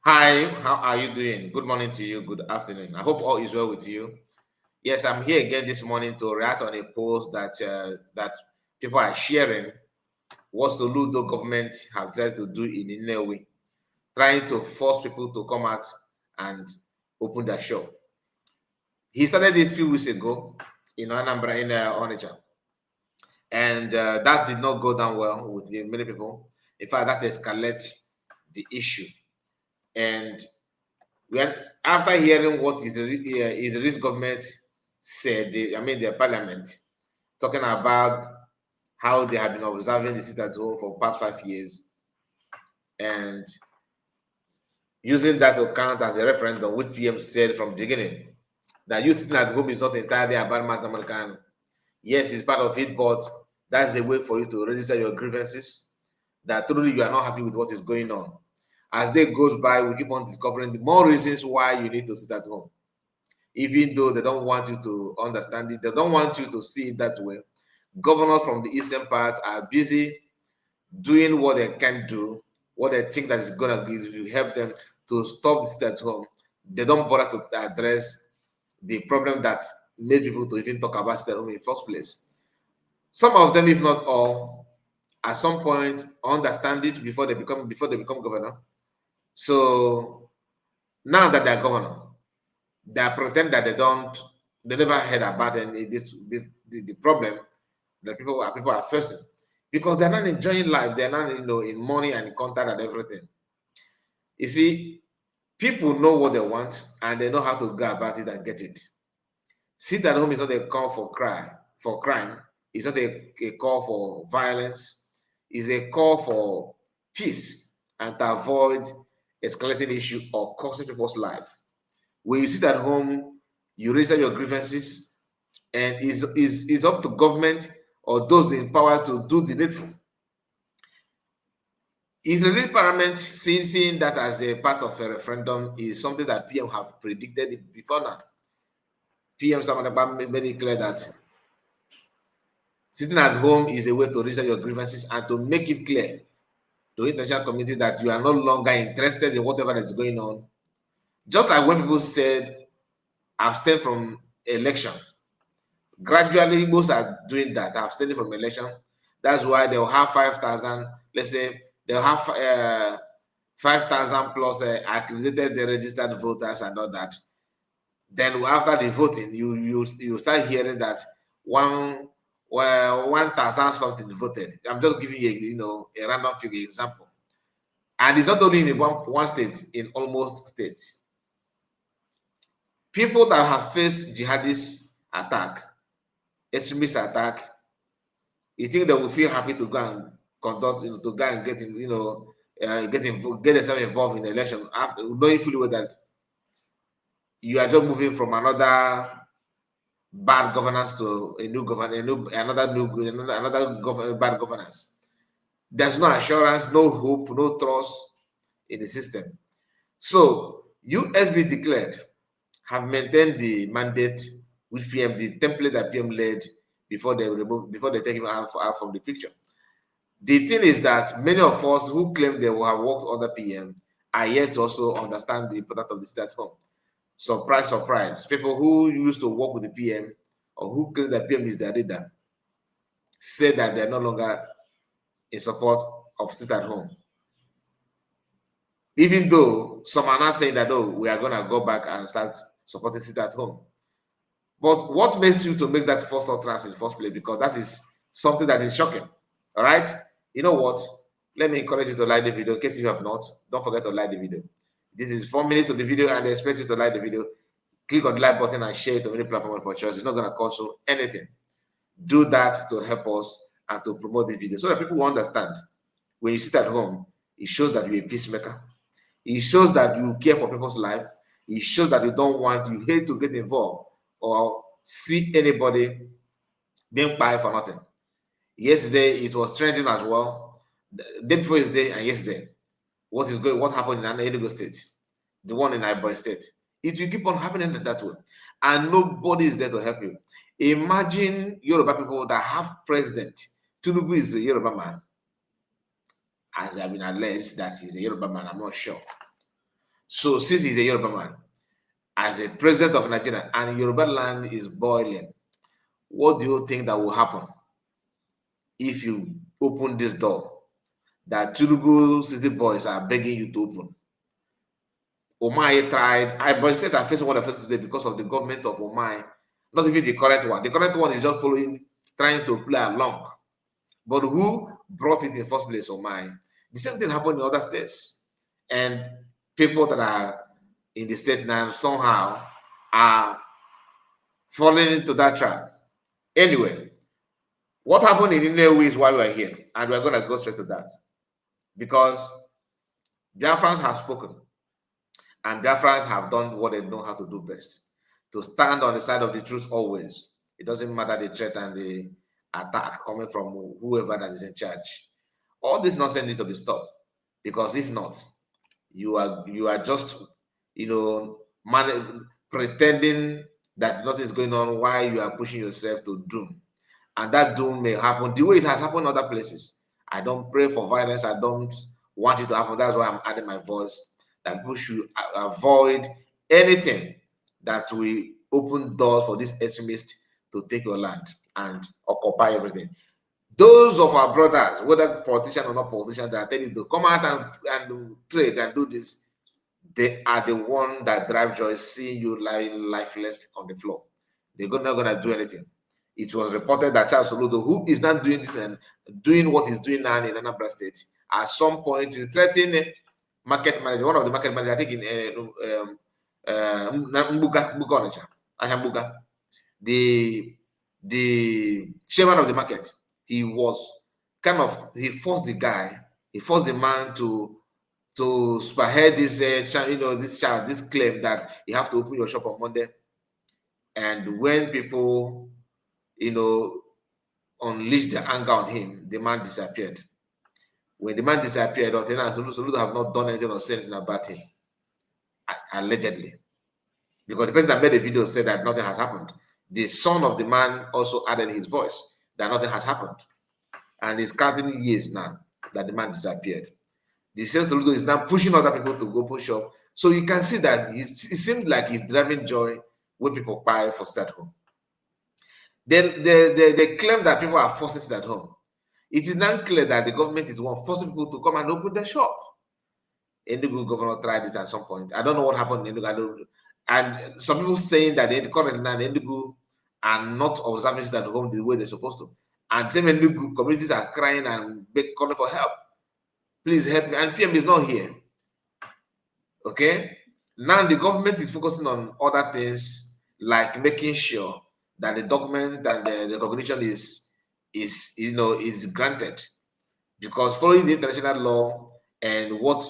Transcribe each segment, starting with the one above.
Hi, how are you doing? Good morning to you. Good afternoon. I hope all is well with you. Yes, I'm here again this morning to react on a post that people are sharing what Soludo government have said to do in Nnewi, trying to force people to come out and open their shop. He started this few weeks ago in Anambra in Onitsha, and that did not go down well with many people. In fact, that escalates the issue. And when after hearing what is the government said, the parliament talking about how they have been observing the sit at home for past 5 years and using that to count as a referendum, which PM said from the beginning that you sitting at home is not entirely about mass American. Yes, it's part of it, but that's a way for you to register your grievances that truly you are not happy with what is going on. As day goes by, we keep on discovering the more reasons why you need to sit at home. Even though they don't want you to understand it, they don't want you to see it that way. Governors from the eastern part are busy doing what they can do, what they think that is gonna help them to stop this at home. They don't bother to address the problem that made people to even talk about stay at home in the first place. Some of them, if not all, at some point understand it before they become governor. So now that they're governor, they pretend that they never heard about any the problem that people are facing because they're not enjoying life. They're not in money and contact and everything. You see, people know what they want and they know how to go about it and get it. Sit at home is not a call for crime. It's not a call for violence. It's a call for peace and to avoid escalating issue or costing people's life. When you sit at home, you raise your grievances, and it's up to government or those in power to do the needful. Is the real parliament seeing that as a part of a referendum is something that PM have predicted before now. PM Samanaba made it clear that sitting at home is a way to raise your grievances and to make it clear to the international community that you are no longer interested in whatever that's going on. Just like when people said abstain from election. Gradually, most are doing that, abstaining from election. That's why they'll have 5,000, let's say, they'll have 5,000 plus accredited registered voters and all that. Then after the voting, you start hearing that 1,000 something voted. I'm just giving you a random figure example. And it's not only in one state, in almost states. People that have faced jihadist attack, extremist attack, you think they will feel happy to go and conduct, to go and get themselves involved in the election after knowing fully well that you are just moving from another bad governance to a new governance, another bad governance. There's no assurance, no hope, no trust in the system. So USB declared have maintained the mandate which PM, the template that PM led before they take him out from the picture. The thing is that many of us who claim they will have worked under PM are yet to also understand the importance of the state at home. Surprise, surprise. People who used to work with the PM or who claim that PM is their leader say that they're no longer in support of sit at home. Even though some are not saying that, oh, we are going to go back and start supporting sit at home. But what makes you to make that first utterance in the first place? Because that is something that is shocking. All right? You know what? Let me encourage you to like the video. In case you have not, don't forget to like the video. This is 4 minutes of the video, and I expect you to like the video. Click on the like button and share it on any platform for choice. It's not going to cost you anything. Do that to help us and to promote this video so that people will understand. When you sit at home, it shows that you're a peacemaker. It shows that you care for people's life. It shows that you hate to get involved or see anybody being fired for nothing. Yesterday, it was trending as well. The day before yesterday and yesterday. What happened in Enugu State? The one in Ibonyi State. It will keep on happening that way. And nobody is there to help you. Imagine Yoruba people that have president. Tinubu is a Yoruba man. As I've been alleged that he's a Yoruba man, I'm not sure. So since he's a Yoruba man, as a president of Nigeria, and Yoruba land is boiling, what do you think that will happen if you open this door that Tinubu city boys are begging you to open? Omai tried. I said that facing what I faced today because of the government of Omai, not even the current one. The current one is just following, trying to play along. But who brought it in the first place, Omai? The same thing happened in other states. And people that are in the state now somehow are falling into that trap. Anyway, what happened in Nnewi is why we're here. And we're going to go straight to that. Because Biafrans have spoken. And Biafrans have done what they know how to do best. To stand on the side of the truth always. It doesn't matter the threat and the attack coming from whoever that is in charge. All this nonsense needs to be stopped. Because if not, you are just, pretending that nothing is going on while you are pushing yourself to doom. And that doom may happen the way it has happened in other places. I don't pray for violence. I don't want it to happen. That's why I'm adding my voice that people should avoid anything that will open doors for these extremists to take your land and occupy everything. Those of our brothers, whether politician or not politician, that are telling you to come out and trade and do this, they are the one that drive joy seeing you lying lifeless on the floor. They're not going to do anything. It was reported that Charles Soludo, who is not doing this and doing what he's doing now in Anambra State, at some point threatening market manager, one of the market managers, I think in Mbuga, the chairman of the market, he forced the man to spearhead this this claim that you have to open your shop on Monday. And when people unleashed their anger on him, the man disappeared. When the man disappeared, Soludo have not done anything or said anything about him, allegedly. Because the person that made the video said that nothing has happened. The son of the man also added his voice that nothing has happened. And it's counting years now that the man disappeared. The same Soludo is now pushing other people to go push up. So you can see that it seems like he's driving joy when people buy for stay at home. They claim that people are forcing it at home. It is now clear that the government is one forcing people to come and open their shop. Enugu governor tried it at some point. I don't know what happened in Enugu. And some people saying that currently now Enugu are not observing it at home the way they're supposed to. And same Enugu communities are crying and calling for help. Please help me. And PM is not here. Okay? Now the government is focusing on other things like making sure that the document and the recognition is granted, because following the international law and what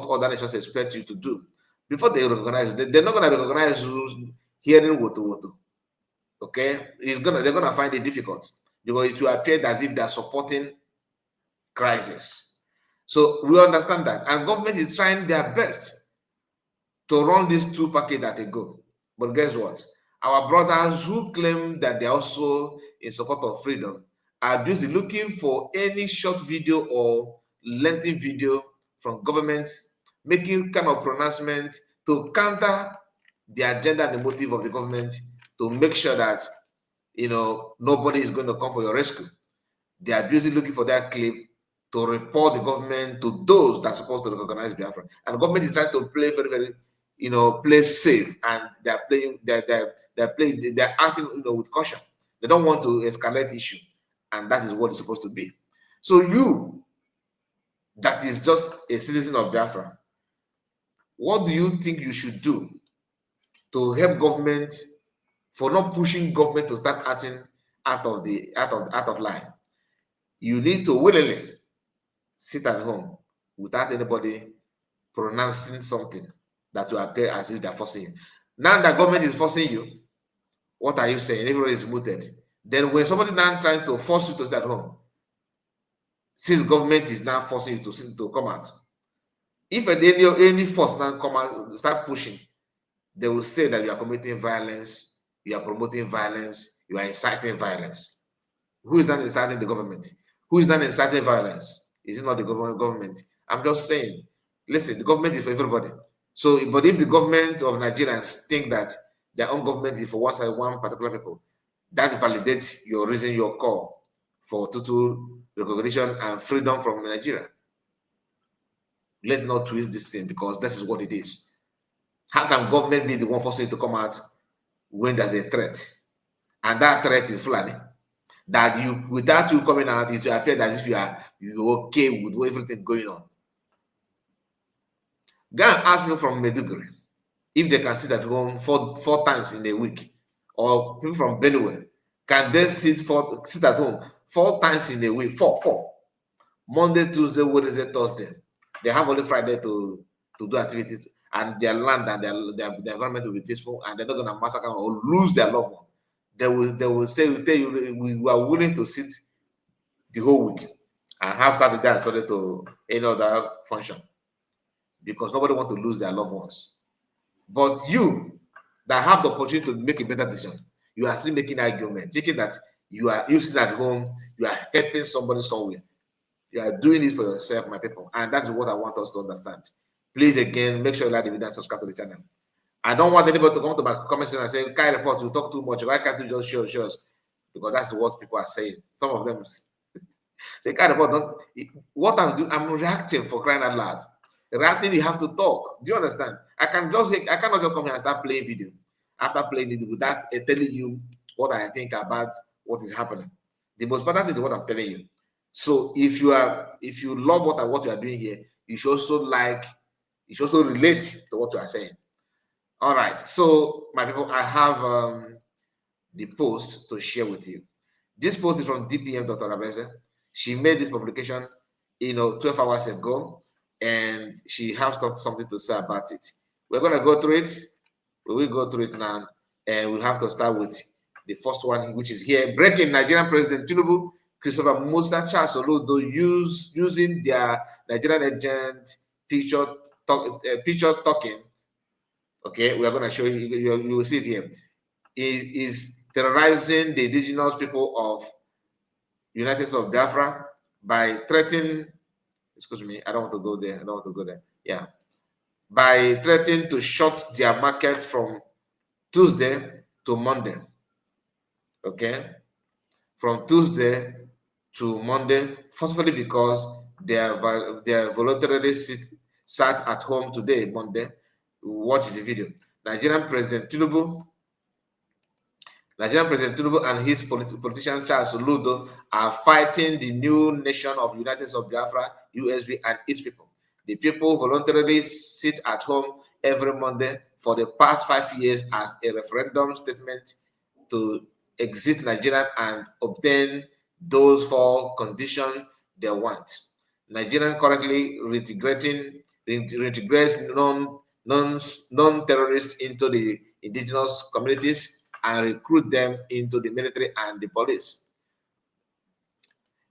other nations expect you to do before they recognize, they're not going to recognize who's hearing woto. Okay, they're gonna find it difficult because it will appear as if they're supporting crisis. So we understand that, and government is trying their best to run these two packages at a go. But guess what? Our brothers who claim that they're also in support of freedom are busy looking for any short video or lengthy video from governments making kind of pronouncement to counter the agenda and the motive of the government, to make sure that nobody is going to come for your rescue. They are busy looking for that clip to report the government to those that are supposed to recognize Biafra. And the government is trying to play very, very play safe, and they're acting with caution. They don't want to escalate issue, and that is what it's supposed to be. So you, that is just a citizen of Biafra, what do you think you should do to help government for not pushing government to start acting out of line? You need to willingly sit at home without anybody pronouncing something that will appear as if they're forcing you. Now that government is forcing you, what are you saying? Everybody is muted. Then when somebody now trying to force you to stay at home, since government is now forcing you to come out, if any force now come out, start pushing, they will say that you are committing violence, you are promoting violence, you are inciting violence. Who is not inciting the government? Who is not inciting violence? Is it not the government? I'm just saying, listen, the government is for everybody. So, but if the government of Nigerians think that their own government is for one side, one particular people, that validates your reason, your call for total recognition and freedom from Nigeria. Let's not twist this thing, because this is what it is. How can government be the one forcing you to come out when there's a threat? And that threat is Fulani. That you, without you coming out, it will appear as if you're okay with everything going on. Go and ask people from Maiduguri if they can sit at home four times in a week, or people from Benue, can they sit at home 4 times in a week? Four. Monday, Tuesday, Wednesday, Thursday. They have only Friday to do activities, and their land and their environment will be peaceful, and they're not going to massacre or lose their loved one. They will say, we are willing to sit the whole week and have Saturday and Sunday to any other function, because nobody wants to lose their loved ones. But you that have the opportunity to make a better decision, you are still making argument, thinking that you sit at home, you are helping somebody somewhere. You are doing it for yourself, my people. And that's what I want us to understand. Please, again, make sure you like the video and subscribe to the channel. I don't want anybody to come to my comment section and say, Kai Report, you talk too much. Why can't you just show us? Because that's what people are saying. Some of them say, Kai Report, what I'm doing, I'm reacting, for crying out loud. Reacting, you have to talk. Do you understand? I cannot just come here and start playing video after playing it without telling you what I think about what is happening. The most important thing is what I'm telling you. So if you love what you are doing here, you should also relate to what you are saying. All right. So my people, I have the post to share with you. This post is from DPM Dr. Abeze. She made this publication, 12 hours ago, and she has something to say about it. We're gonna go through it. We will go through it now, and we have to start with the first one, which is here. Breaking: Nigerian President Tinubu, Christopher Musa, Charles Soludo using their Nigerian agent picture talking. Okay, we are going to show you. You will see it here. Is terrorizing the indigenous people of United States of Biafra by threatening. Excuse me, I don't want to go there. Yeah, by threatening to shut their market from Tuesday to Monday. Okay, from Tuesday to Monday, forcefully, because they are voluntarily sat at home today, Monday. Watch the video. Nigerian President Tinubu and his politician Charles Soludo are fighting the new nation of United States of Biafra, USB, and its people. The people voluntarily sit at home every Monday for the past 5 years as a referendum statement to exit Nigeria and obtain those 4 conditions they want. Nigeria currently reintegrates non-terrorists into the indigenous communities and recruit them into the military and the police.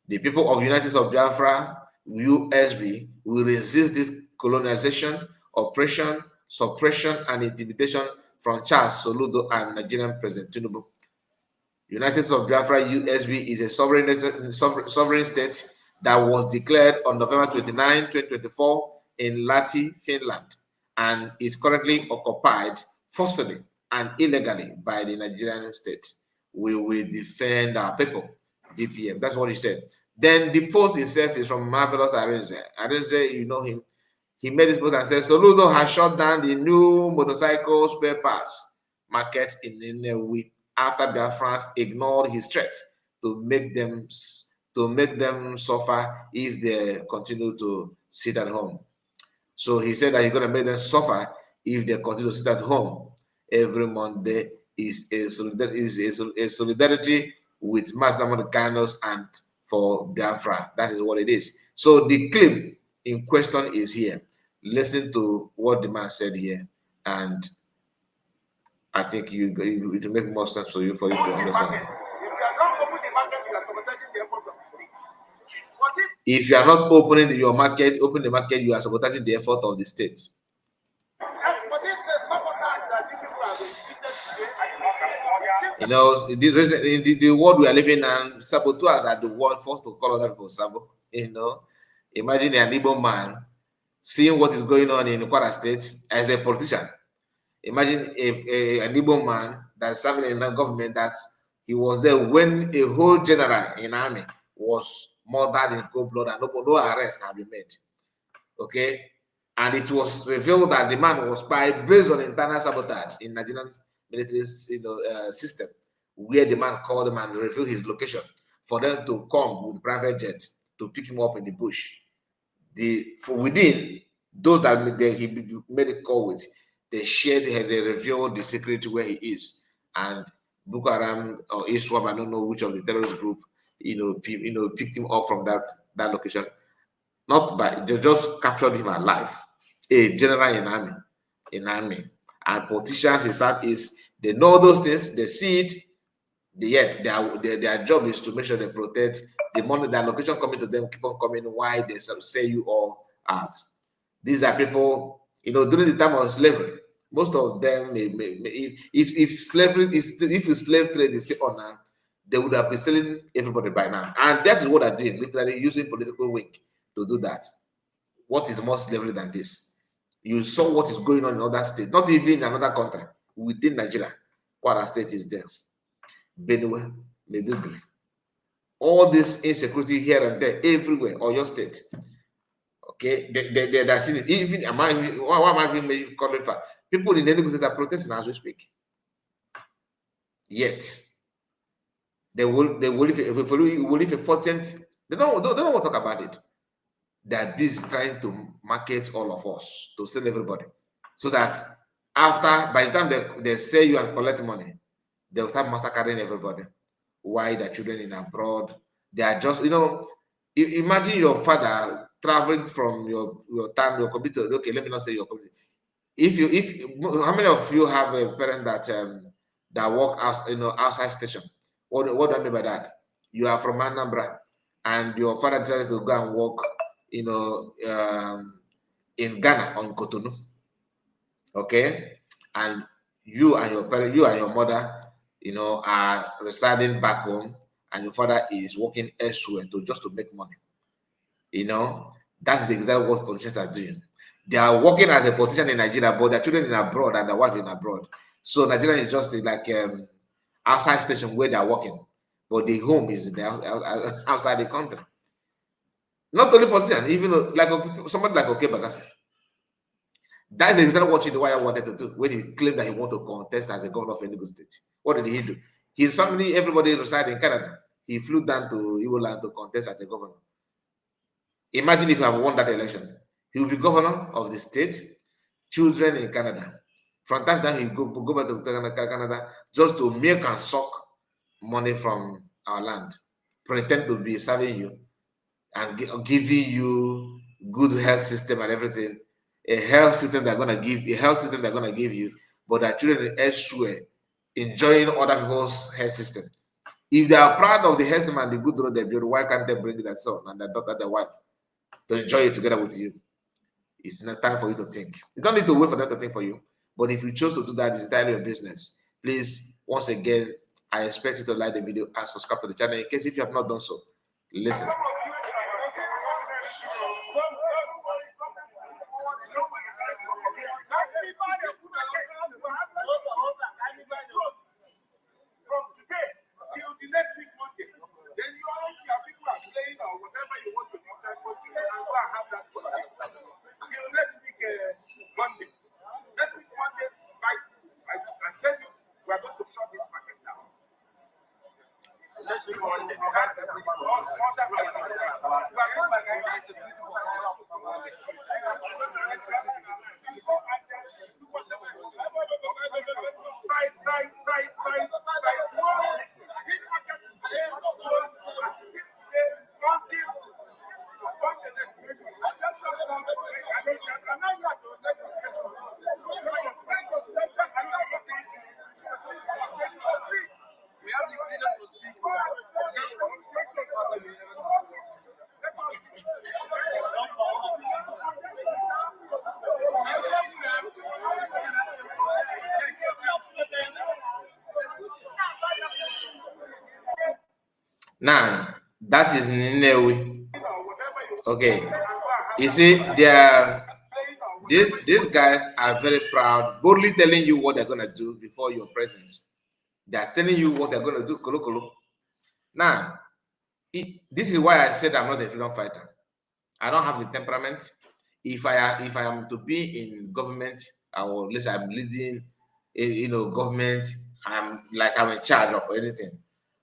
The people of United States of Biafra, USB, will resist this colonization, oppression, suppression, and intimidation from Charles Soludo and Nigerian President Tinubu. United States of Biafra, USB, is a sovereign state that was declared on November 29, 2024 in Lahti, Finland, and is currently occupied forcefully and illegally by the Nigerian state. We will defend our people. DPM. That's what he said. Then the post itself is from Marvelous Arinze. Arinze, you know him. He made this post and said, Soludo has shut down the new motorcycle spare parts market in Nnewi after Biafrans ignored his threat to make them suffer if they continue to sit at home. So he said that he's going to make them suffer if they continue to sit at home. Every Monday is a solidarity with Master Americanos and for Biafra. That is what it is. So the clip in question is here. Listen to what the man said here, and I think it will make more sense for you to understand. If you are not opening your market, open the market, you are sabotaging the effort of the state. You know, the world we are living in, saboteurs are the one forced to call other people sabo. You know, imagine an Igbo man seeing what is going on in Kwara State as a politician. Imagine if an Igbo man that's serving in the government that he was there when a whole general in army was murdered in cold blood and no arrest had been made. Okay, and it was revealed that the man was spy based on internal sabotage in Nigerian military system, where the man called them and revealed his location for them to come with private jet to pick him up in the bush. For within those that he made a call with, they revealed the secret where he is, and Boko Haram or ISWAP, I don't know which of the terrorist group, picked him up from that location. Not by, they just captured him alive. A general in army, and politicians in Southeast, they know those things, they see it. Yet their job is to make sure they protect the money, the allocation coming to them, keep on coming. Why they say you all out? These are people, during the time of slavery, most of them, if slave trade is still on now, they would have been selling everybody by now. And that is what they're doing, literally using political wing to do that. What is more slavery than this? You saw what is going on in other states, not even in another country, within Nigeria. Kwara State is there. Benue, Medugri. All this insecurity here and there, everywhere, or your state. Okay, they're seeing it. Even, why am I even calling for? People in Enugu State are protesting as we speak. Yet, they will if a 14th, they don't want to talk about it. They're busy trying to market all of us, to sell everybody. So that by the time they sell you and collect money, they'll start massacring everybody. Why the children in abroad? They are just, imagine your father traveling from your town, your community. Okay, let me not say your community. How many of you have a parent that work outside station? What do I mean by that? You are from Anambra, and your father decided to go and work, in Ghana or in Cotonou. Okay, and you and your mother, are residing back home, and your father is working elsewhere just to make money. That's exactly what politicians are doing. They are working as a politician in Nigeria, but their children in abroad and their wife in abroad. So Nigeria is just like outside station where they are working, but the home is outside the country. Not only politicians, even like somebody like Oke Bagasi. That's exactly what Chidwaya wanted to do when he claimed that he wanted to contest as a governor of Enugu State. What did he do? His family, everybody reside in Canada. He flew down to Igbo land to contest as a governor. Imagine if he had won that election. He will be governor of the state, children in Canada. From time to time, he go back to Canada just to milk and suck money from our land, pretend to be serving you and giving you good health system and everything. A health system they're gonna give you, but our children elsewhere enjoying other people's health system. If they are proud of the health system and the good road they build, why can't they bring their son and their daughter, their wife, to enjoy it together with you? It's not time for you to think. You don't need to wait for them to think for you. But if you choose to do that, it's entirely your business. Please, once again, I expect you to like the video and subscribe to the channel in case if you have not done so. Listen. From today till the next week Monday, then your people are playing or whatever you want to do, can continue and go and have that till next week Monday. Next week Monday, I tell you, we are going to shut this market down. Next week Monday, we are going to Now, that is Nnewi. Okay. You see, their These guys are very proud, boldly telling you what they're gonna do before your presence. They are telling you what they're gonna do. Kolo kolo. Now, this is why I said I'm not a freedom fighter. I don't have the temperament. If I am to be in government, or at least I'm leading, government. I'm in charge of anything.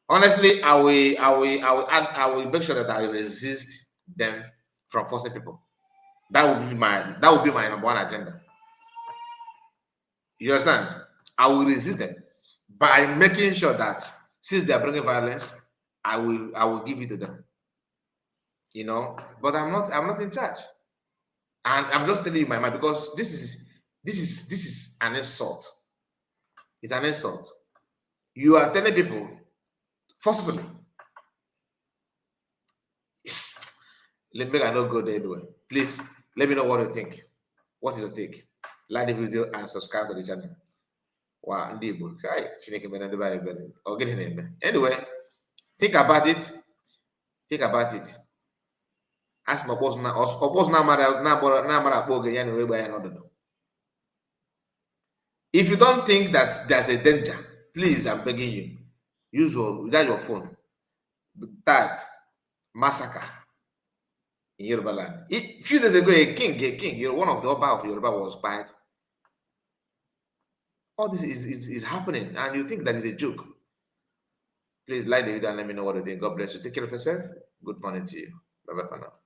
Honestly, I will make sure that I resist them from forcing people. That would be my number one agenda. You understand? I will resist them by making sure that since they are bringing violence, I will give it to them. But I'm not in charge. And I'm just telling you my mind, because this is an insult. It's an insult. You are telling people forcefully. Let me not go there anyway. Please let me know what you think. What is your take? Like the video and subscribe to the channel. Wow, anyway, think about it. Think about it. Ask my boss now. If you don't think that there's a danger, please, I'm begging you, use your phone. Type massacre in Yoruba land. A few days ago, a king, one of the Oba of Yoruba was fired. All this is happening, and you think that is a joke. Please like the video and let me know what you think. God bless you. Take care of yourself. Good morning to you. Bye bye for now.